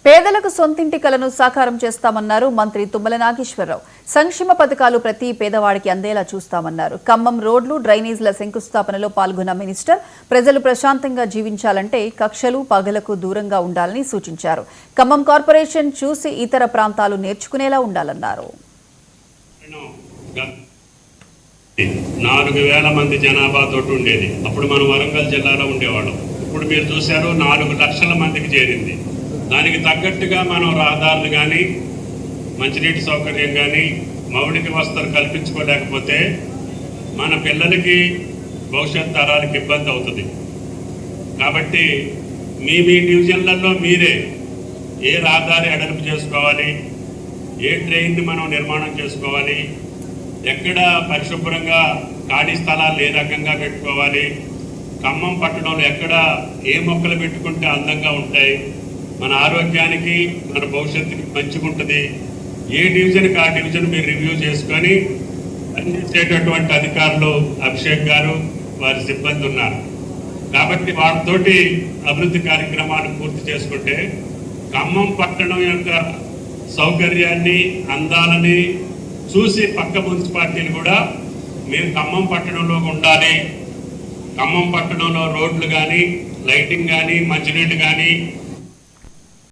పేదలకు సొంతింటి కలను సాకారం చేస్తామన్నారు మంత్రి తుమ్మల నాగేశ్వరరావు. సంక్షేమ పథకాలు ప్రతి పేదవాడికి అందేలా చూస్తామన్నారు. ఖమ్మం రోడ్లు, డ్రైనేజీల శంకుస్థాపనలో పాల్గొన్న మినిస్టర్ ప్రజలు ప్రశాంతంగా జీవించాలంటే కక్షలు, పగలకు దూరంగా ఉండాలని సూచించారు. ఖమ్మం కార్పొరేషన్ చూసి ఇతర ప్రాంతాలు నేర్చుకునేలా ఉండాలన్నారు. 4,000 మంది జనాభాతో ఉండేది. అప్పుడు మనం వరంగల్ జిల్లాలో ఉండేవాళ్ళం. ఇప్పుడు మీరు చూశారు 4 లక్షల మందికి చేరింది. దానికి తగ్గట్టుగా మనం రహదారులు కానీ, మంచినీటి సౌకర్యం కానీ, మౌలిక వసతులు కల్పించుకోలేకపోతే మన పిల్లలకి, భవిష్యత్ తరాలకి ఇబ్బంది అవుతుంది. కాబట్టి మీ డివిజన్లలో మీరే ఏ రహదారి అడలుపు చేసుకోవాలి, ఏ ట్రైన్ని మనం నిర్మాణం చేసుకోవాలి, ఎక్కడ పరిశుభ్రంగా ఖాళీ స్థలాలు ఏ రకంగా పెట్టుకోవాలి, ఖమ్మం పట్టణంలో ఎక్కడ ఏ మొక్కలు పెట్టుకుంటే అందంగా ఉంటాయి, మన ఆరోగ్యానికి, మన భవిష్యత్తుకి మంచిగా ఉంటుంది, ఏ డివిజన్కి ఆ డివిజన్ మీరు రివ్యూ చేసుకొని పనిచేసేటటువంటి అధికారులు అభిషేక్ గారు, వారి సిబ్బంది ఉన్నారు. కాబట్టి వాటితోటి అభివృద్ధి కార్యక్రమాలు పూర్తి చేసుకుంటే ఖమ్మం పట్టణం యొక్క సౌకర్యాన్ని, అందాలని చూసి పక్క మున్సిపాలిటీలు కూడా మేము ఖమ్మం పట్టణంలో ఉండాలి, ఖమ్మం పట్టణంలో రోడ్లు కానీ, లైటింగ్ కానీ, మంచినీళ్ళు కానీ,